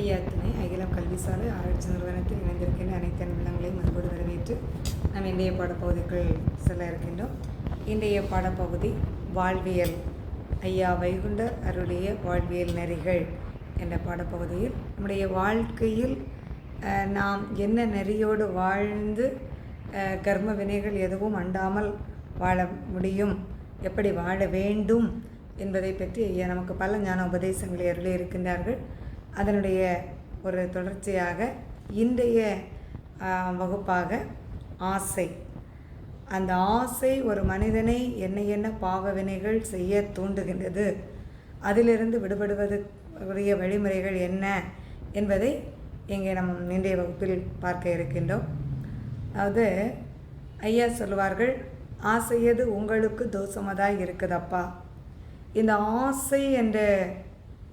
ஐயாத்தினை அகிலம் கல்விசாலை ஆராய்ச்சி நிறுவனத்தில் இணைந்திருக்கின்ற அனைத்து நிலங்களையும் அன்போடு வரவேற்று நாம் இன்றைய பாடப்பகுதிக்குள் செல்ல இருக்கின்றோம். இன்றைய பாடப்பகுதி வாழ்வியல், ஐயா வைகுண்டர் அருளிய வாழ்வியல் நெறிகள் என்ற பாடப்பகுதியில் நம்முடைய வாழ்க்கையில் நாம் என்ன நெறியோடு வாழ்ந்து கர்ம வினைகள் எதுவும் அண்டாமல் வாழ முடியும், எப்படி வாழ வேண்டும் என்பதை பற்றி ஐயா நமக்கு பல ஞான உபதேசங்களை அருளி இருக்கின்றார்கள். அதனுடைய ஒரு தொடர்ச்சியாக இன்றைய வகுப்பாக ஆசை. அந்த ஆசை ஒரு மனிதனை என்ன என்ன பாவ வினைகள் செய்ய தூண்டுகின்றது, அதிலிருந்து விடுபடுவதற்குரிய வழிமுறைகள் என்ன என்பதை இங்கே நம்ம இன்றைய வகுப்பில் பார்க்க இருக்கின்றோம். அதாவது ஐயா சொல்லுவார்கள், ஆசையது உங்களுக்கு தோஷமதாய் இருக்குதப்பா. இந்த ஆசை என்ற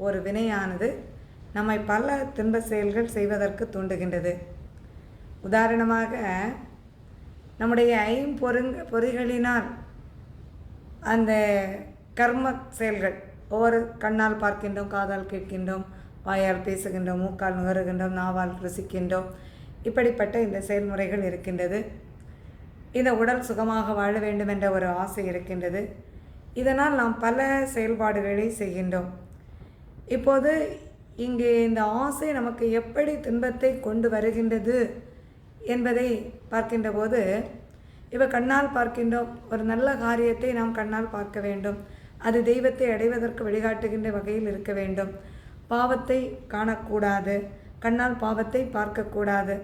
ஒரு வினையானது நம்மை பல துன்ப செயல்கள் செய்வதற்கு தூண்டுகின்றது. உதாரணமாக நம்முடைய பொறிகளினால் அந்த கர்ம செயல்கள் ஒவ்வொரு கண்ணால் பார்க்கின்றோம், காதால் கேட்கின்றோம், வாயால் பேசுகின்றோம், மூக்கால் நுகருகின்றோம், நாவால் ருசிக்கின்றோம். இப்படிப்பட்ட இந்த செயல்முறைகள் இருக்கின்றது. இந்த உடல் சுகமாக வாழ வேண்டும் என்ற ஒரு ஆசை இருக்கின்றது. இதனால் நாம் பல செயல்பாடுகளை செய்கின்றோம். இப்போது இங்கே இந்த ஆசை நமக்கு எப்படி துன்பத்தை கொண்டு வருகின்றது என்பதை பார்க்கின்ற போது, இப்போ கண்ணால் பார்க்கின்றோம், ஒரு நல்ல காரியத்தை நாம் கண்ணால் பார்க்க வேண்டும், அது தெய்வத்தை அடைவதற்கு வழிகாட்டுகின்ற வகையில் இருக்க வேண்டும். பாவத்தை காணக்கூடாது, கண்ணால் பாவத்தை பார்க்கக்கூடாது.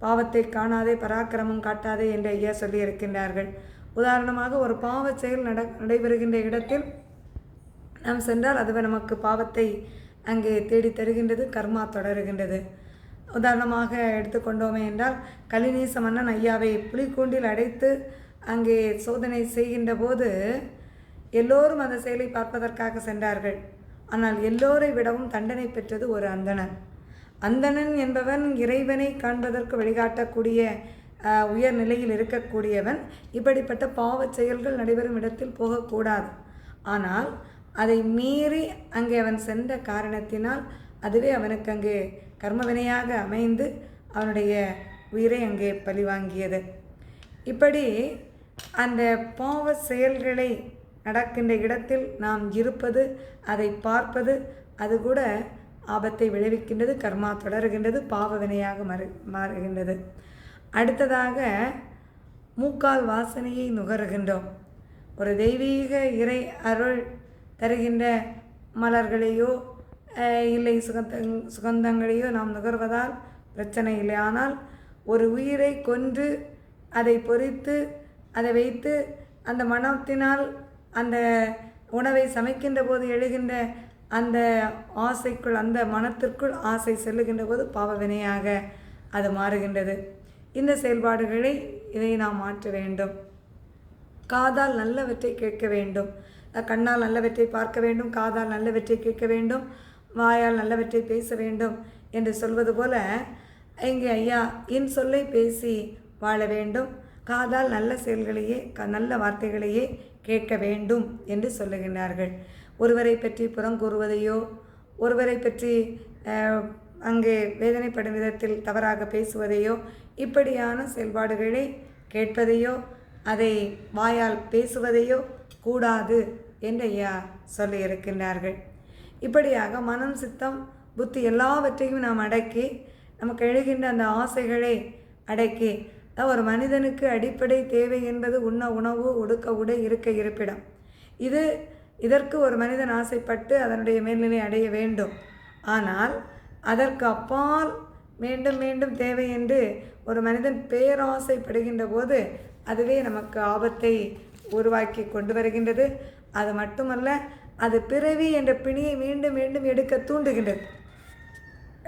பாவத்தை காணாதே பராக்கிரமம் காட்டாதே என்று ஐயா சொல்லி இருக்கின்றார்கள். உதாரணமாக ஒரு பாவ செயல் நடைபெறுகின்ற இடத்தில் நாம் சென்றால் அது நமக்கு பாவத்தை அங்கே தேடி தருகின்றது, கர்மா தொடருகின்றது. உதாரணமாக எடுத்துக்கொண்டோமே என்றால், கலிநீச மன்னன் ஐயாவை புலிக்கூண்டில் அடைத்து அங்கே சோதனை செய்கின்ற போது எல்லோரும் அந்த செயலை பார்ப்பதற்காக சென்றார்கள். ஆனால் எல்லோரை விடவும் தண்டனை பெற்றது ஒரு அந்தணன். அந்தணன் என்பவன் இறைவனை காண்பதற்கு வழிகாட்டக்கூடிய உயர் நிலையில் இருக்கக்கூடியவன். இப்படிப்பட்ட பாவ செயல்கள் நடைபெறும் இடத்தில் போகக்கூடாது. ஆனால் அதை மீறி அங்கே அவன் சென்ற காரணத்தினால் அதுவே அவனுக்கு அங்கே கர்மவினையாக அமைந்து அவனுடைய உயிரை அங்கே பழிவாங்கியது. இப்படி அந்த பாவ செயல்களை நடக்கின்ற இடத்தில் நாம் இருப்பது, அதை பார்ப்பது, அது கூட ஆபத்தை விளைவிக்கின்றது, கர்மா தொடருகின்றது, பாவ வினையாக மாறுகின்றது. அடுத்ததாக மூக்கால் வாசனையை நுகருகின்றோம். ஒரு தெய்வீக இறை அருள் தருகின்ற மலர்களையோ இல்லை சுகந்தங்களையோ நாம் நுகர்வதால் பிரச்சனை இல்லை. ஆனால் ஒரு உயிரை கொன்று அதை பொரித்து அதை வைத்து அந்த மனத்தினால் அந்த உணவை சமைக்கின்ற போது எழுகின்ற அந்த ஆசைக்குள், அந்த மனத்திற்குள் ஆசை செல்லுகின்ற போது பாவவினையாக அது மாறுகின்றது. இந்த செயல்பாடுகளை இதை நாம் மாற்ற வேண்டும். காதால் நல்லவற்றை கேட்க வேண்டும், கண்ணால் நல்லவற்றை பார்க்க வேண்டும், காதால் நல்லவற்றை கேட்க வேண்டும், வாயால் நல்லவற்றை பேச வேண்டும் என்று சொல்வது போல இங்கே ஐயா என் சொல்லை பேசி வாழ வேண்டும், காதால் நல்ல செயல்களையே நல்ல வார்த்தைகளையே கேட்க வேண்டும் என்று சொல்லுகின்றார்கள். ஒருவரை பற்றி புறங்கூறுவதையோ, ஒருவரை பற்றி அங்கே வேதனைப்படும் விதத்தில் தவறாக பேசுவதையோ, இப்படியான செயல்பாடுகளை கேட்பதையோ அதை வாயால் பேசுவதையோ கூடாது என்று ஐயா சொல்லியிருக்கின்றார்கள். இப்படியாக மனம், சித்தம், புத்தி எல்லாவற்றையும் நாம் அடக்கி, நமக்கு எழுகின்ற அந்த ஆசைகளை அடக்கி, ஒரு மனிதனுக்கு அடிப்படை தேவை என்பது உண்ண உணவு, உடுக்க உடை, இருக்க இருப்பிடம். இதற்கு ஒரு மனிதன் ஆசைப்பட்டு அதனுடைய மேல்நிலை அடைய வேண்டும். ஆனால் அதற்கு அப்பால் மீண்டும் மீண்டும் தேவை என்று ஒரு மனிதன் பேராசைப்படுகின்ற போது அதுவே நமக்கு ஆபத்தை உருவாக்கி கொண்டு வருகின்றது. அது மட்டுமல்ல, அது பிறவி என்ற பிணியை மீண்டும் மீண்டும் எடுக்க தூண்டுகின்றது.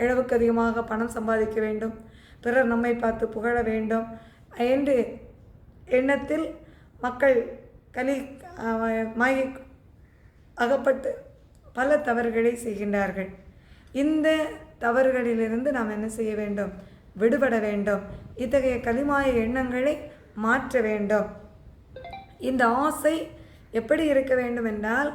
அளவுக்கு அதிகமாக பணம் சம்பாதிக்க வேண்டும், பிறர் நம்மை பார்த்து புகழ வேண்டும் என்று எண்ணத்தில் மக்கள் மாயை அகப்பட்டு பல தவறுகளை செய்கின்றார்கள். இந்த தவறுகளிலிருந்து நாம் என்ன செய்ய வேண்டும்? விடுபட வேண்டும். இத்தகைய கலிமாய எண்ணங்களை மாற்ற வேண்டும். இந்த ஆசை எப்படி இருக்க வேண்டும் என்றால்,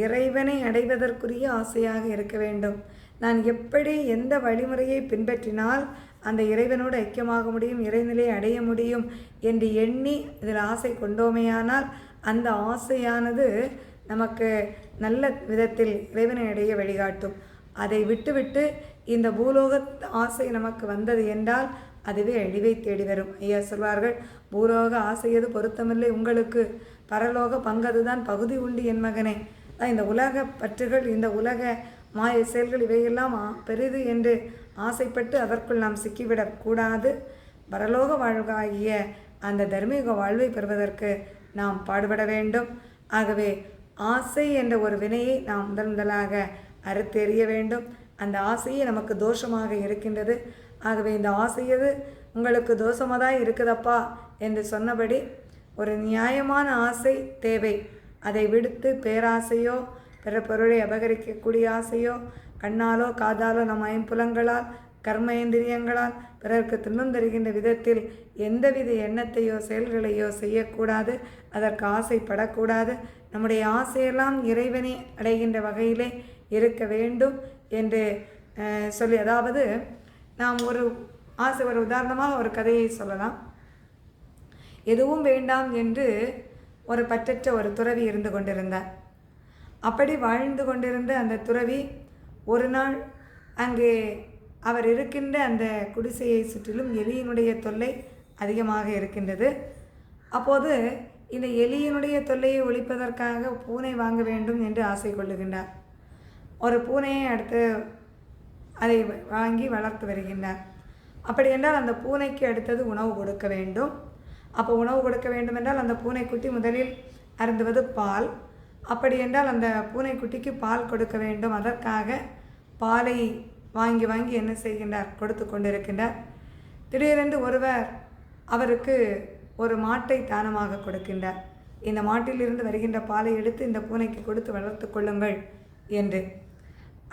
இறைவனை அடைவதற்குரிய ஆசையாக இருக்க வேண்டும். நான் எப்படி எந்த வழிமுறையை பின்பற்றினால் அந்த இறைவனோடு ஐக்கியமாக முடியும், இறைநிலையை அடைய முடியும் என்று எண்ணி இதில் ஆசை கொண்டோமேயானால் அந்த ஆசையானது நமக்கு நல்ல விதத்தில் இறைவனை அடைய வழிகாட்டும். அதை விட்டுவிட்டு இந்த பூலோக ஆசை நமக்கு வந்தது என்றால் அதுவே அழிவை தேடி வரும். ஐயா சொல்வார்கள், பூலோக ஆசையது பொருத்தமில்லை உங்களுக்கு, பரலோக பங்கதுதான் பகுதி உண்டு என் மகனே. இந்த உலக பற்றுகள், இந்த உலக மாய செயல்கள் இவையெல்லாம் பெரிது என்று ஆசைப்பட்டு அதற்குள் நாம் சிக்கிவிடக்கூடாது. பரலோக வாழ்வாகிய அந்த தர்மீக வாழ்வை பெறுவதற்கு நாம் பாடுபட வேண்டும். ஆகவே ஆசை என்ற ஒரு வினையை நாம் முதலாக அறுத்தெறிய வேண்டும். அந்த ஆசையே நமக்கு தோஷமாக இருக்கின்றது. ஆகவே இந்த ஆசையது உங்களுக்கு தோஷமாதான் இருக்குதப்பா என்று சொன்னபடி ஒரு நியாயமான ஆசை தேவை. அதை விடுத்து பேராசையோ, பிற பொருளை அபகரிக்கக்கூடிய ஆசையோ, கண்ணாலோ காதாலோ நம் ஐம்புலங்களால் கர்மேந்திரியங்களால் பிறருக்கு துன்பம் தருகின்ற விதத்தில் எந்தவித எண்ணத்தையோ செயல்களையோ செய்யக்கூடாது. அதற்கு ஆசைப்படக்கூடாது. நம்முடைய ஆசையெல்லாம் இறைவனை அடைகின்ற வகையிலே இருக்க வேண்டும் என்று சொல்லி, அதாவது நாம் ஒரு ஆசை, ஒரு உதாரணமாக ஒரு கதையை சொல்லலாம். எதுவும் வேண்டாம் என்று ஒரு பற்றற்ற ஒரு துறவி இருந்து கொண்டிருந்தார். அப்படி வாழ்ந்து கொண்டிருந்த அந்த துறவி ஒரு நாள் அங்கே அவர் இருக்கின்ற அந்த குடிசையை சுற்றிலும் எலியினுடைய தொல்லை அதிகமாக இருக்கின்றது. அப்போது இந்த எலியினுடைய தொல்லையை ஒழிப்பதற்காக பூனை வாங்க வேண்டும் என்று ஆசை கொள்ளுகின்றார். ஒரு பூனையை அடுத்து அதை வாங்கி வளர்த்து வருகின்றார். அப்படி என்றால் அந்த பூனைக்கு அடுத்தது உணவு கொடுக்க வேண்டும். அப்போ உணவு கொடுக்க வேண்டும் என்றால் அந்த பூனைக்குட்டி முதலில் அருந்துவது பால். அப்படி என்றால் அந்த பூனைக்குட்டிக்கு பால் கொடுக்க வேண்டும். அதற்காக பாலை வாங்கி வாங்கி என்ன செய்கின்றார், கொடுத்து கொண்டிருக்கின்றார். திடீரென்று ஒருவர் அவருக்கு ஒரு மாட்டை தானமாக கொடுக்கின்றார். இந்த மாட்டிலிருந்து வருகின்ற பாலை எடுத்து இந்த பூனைக்கு கொடுத்து வளர்த்து கொள்ளுங்கள் என்று.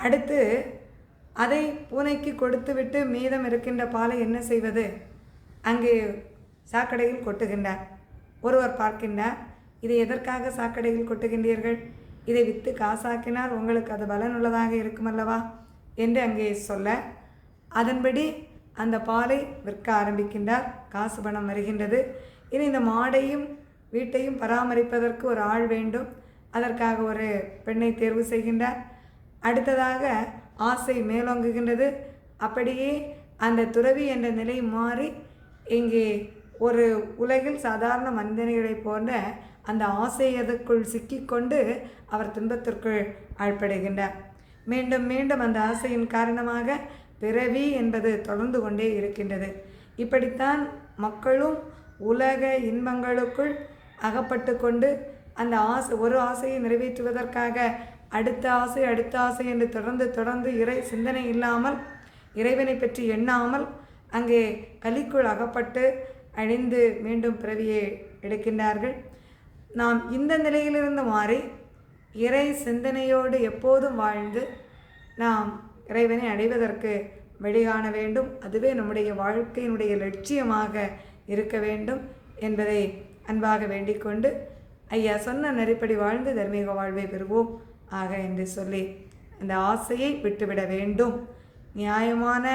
அடுத்து அதை பூனைக்கு கொடுத்துவிட்டு மீதம் இருக்கின்ற பாலை என்ன செய்வது, அங்கே சாக்கடையில் கொட்டுகின்றார். ஒருவர் பார்க்கின்றார், இதை எதற்காக சாக்கடையில் கொட்டுகின்றீர்கள், இதை விற்று காசாக்கினால் உங்களுக்கு அது பலனுள்ளதாக இருக்குமல்லவா என்று அங்கே சொல்ல, அதன்படி அந்த பாலை விற்க ஆரம்பிக்கின்றார். காசு பணம் வருகின்றது. இனி இந்த மாடையும் வீட்டையும் பராமரிப்பதற்கு ஒரு ஆள் வேண்டும். அதற்காக ஒரு பெண்ணை தேர்வு செய்கின்றார். அடுத்ததாக ஆசை மேலோங்குகின்றது. அப்படியே அந்த துறவி என்ற நிலை மாறி இங்கே ஒரு உலகில் சாதாரண மனிதர்களை போன்ற அந்த ஆசை அதற்குள் சிக்கிக்கொண்டு அவர் துன்பத்திற்குள் ஆழ்படுகின்றார். மீண்டும் மீண்டும் அந்த ஆசையின் காரணமாக பிறவி என்பது தொடர்ந்து கொண்டே இருக்கின்றது. இப்படித்தான் மக்களும் உலக இன்பங்களுக்குள் அகப்பட்டு கொண்டு அந்த ஒரு ஆசையை நிறைவேற்றுவதற்காக அடுத்த ஆசை என்று தொடர்ந்து இறை சிந்தனை இல்லாமல், இறைவனை பற்றி எண்ணாமல் அங்கே கலிக்குள் அகப்பட்டு அழிந்து மீண்டும் பிறவியை எடுக்கின்றார்கள். நாம் இந்த நிலையிலிருந்து மாறி இறை சிந்தனையோடு எப்போதும் வாழ்ந்து நாம் இறைவனை அடைவதற்கு வழிகாண வேண்டும். அதுவே நம்முடைய வாழ்க்கையினுடைய லட்சியமாக இருக்க வேண்டும் என்பதை அன்பாக வேண்டிக்கொண்டு, ஐயா சொன்ன நெறிப்படி வாழ்ந்து தர்மீக வாழ்வை பெறுவோம் ஆக என்று சொல்லி அந்த ஆசையை விட்டுவிட வேண்டும். நியாயமான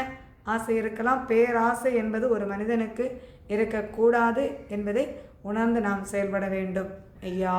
ஆசை இருக்கலாம், பேராசை என்பது ஒரு மனிதனுக்கு இருக்கக்கூடாது என்பதை உணர்ந்து நாம் செயல்பட வேண்டும். ஐயா.